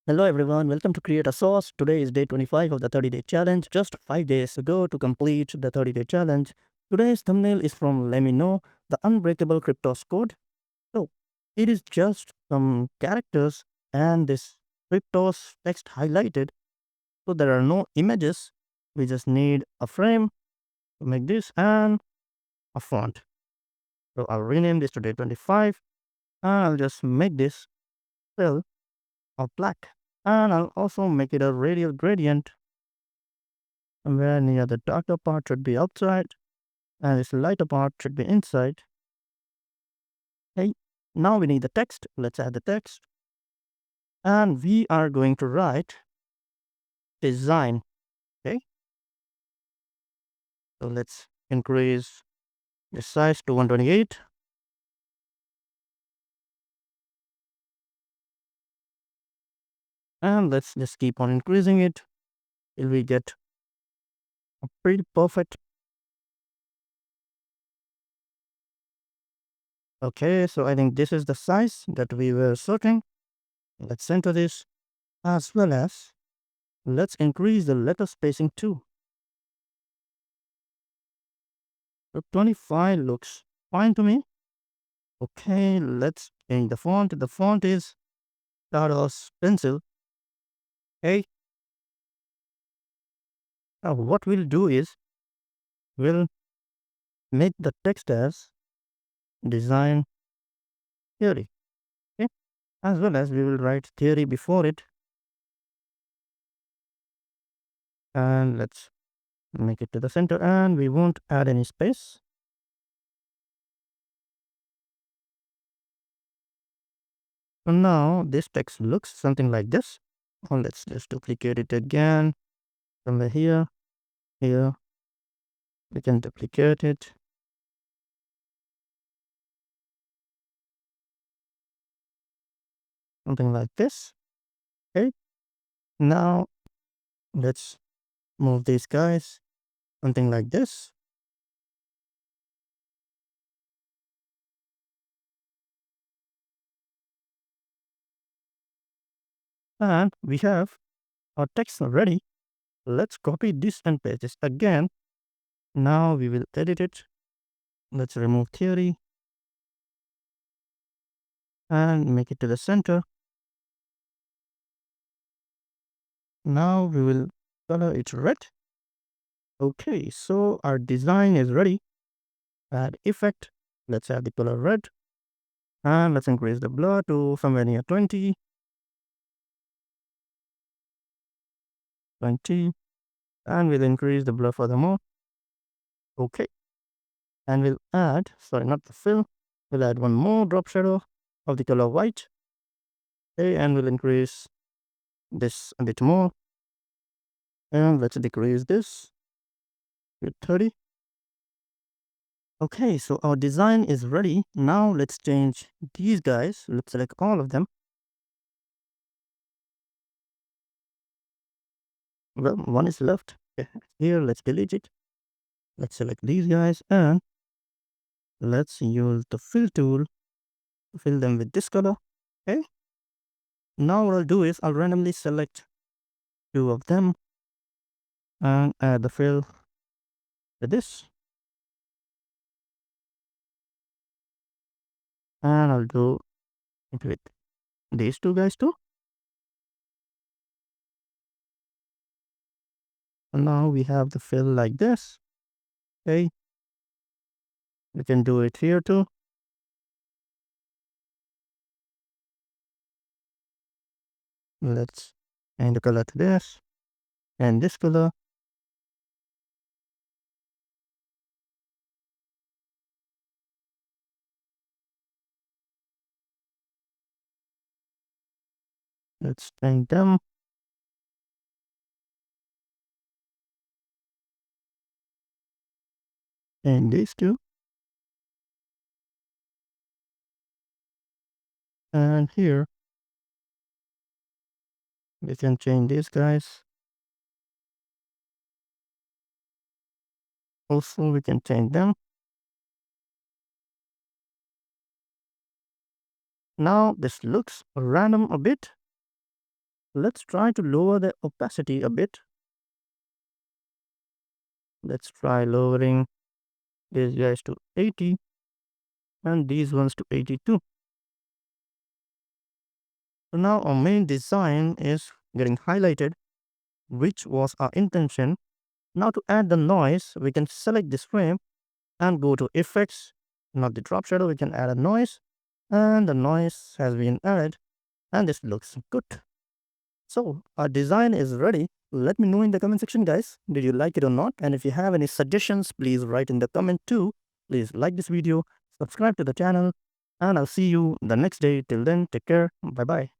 Hello everyone, welcome to Create a Sauce. Today is day 25 of the 30-day challenge. Just 5 days ago to complete the 30-day challenge. Today's thumbnail is from Let Me Know, the Unbreakable Kryptos code. So it is just some characters and this Kryptos text highlighted. So there are no images. We just need a frame to make this and a font. So I'll rename this to day 25 and I'll just make this fill of black. And I'll also make it a radial gradient where near the darker part should be outside and this lighter part should be inside. Okay, now we need the text. Let's add the text. And we are going to write design. Okay, so let's increase the size to 128. And let's just keep on increasing it till we get a pretty perfect. Okay, so I think this is the size that we were searching. Let's center this as well as let's increase the letter spacing too. So 25 looks fine to me. Okay, let's change the font. The font is Tara's pencil. Okay, now what we'll do is we'll make the text as design theory. Okay, as well as we will write theory before it. And let's make it to the center and we won't add any space. So now this text looks something like this. Oh, let's just duplicate it again. Somewhere here, here. We can duplicate it. Something like this. Okay. Now let's move these guys. Something like this. And we have our text ready. Let's copy this and paste this again. Now we will edit it. Let's remove theory and make it to the center. Now we will color it red. Okay, so our design is ready. Add effect. Let's add the color red. And let's increase the blur to somewhere near 20. 20. And we'll increase the blur furthermore. Okay. And we'll add, sorry, not the fill. We'll add one more drop shadow of the color white. Okay, and we'll increase this a bit more. And let's decrease this with 30. Okay, so our design is ready. Now let's change these guys. Let's select all of them. Well, one is left. Okay, here, let's delete it. Let's select these guys and let's use the fill tool to fill them with this color. Okay. Now what I'll do is I'll randomly select two of them and add the fill to this. And I'll do it with these two guys too. And now we have the fill like this. Okay. We can do it here too. Let's change the color to this and this color. Let's change them. And these two. And here we can change these guys. Also, we can change them. Now this looks random a bit. let's try to lower the opacity a bit. Let's try lowering these guys to 80 and these ones to 82. So now our main design is getting highlighted, which was our intention. Now to add the noise, we can select this frame and go to effects, not the drop shadow. We can add a noise, and the noise has been added, and this looks good. So our design is ready. Let me know in the comment section, guys. Did you like it or not? And if you have any suggestions, please write in the comment too. Please like this video, subscribe to the channel, and I'll see you the next day. Till then, take care. Bye bye.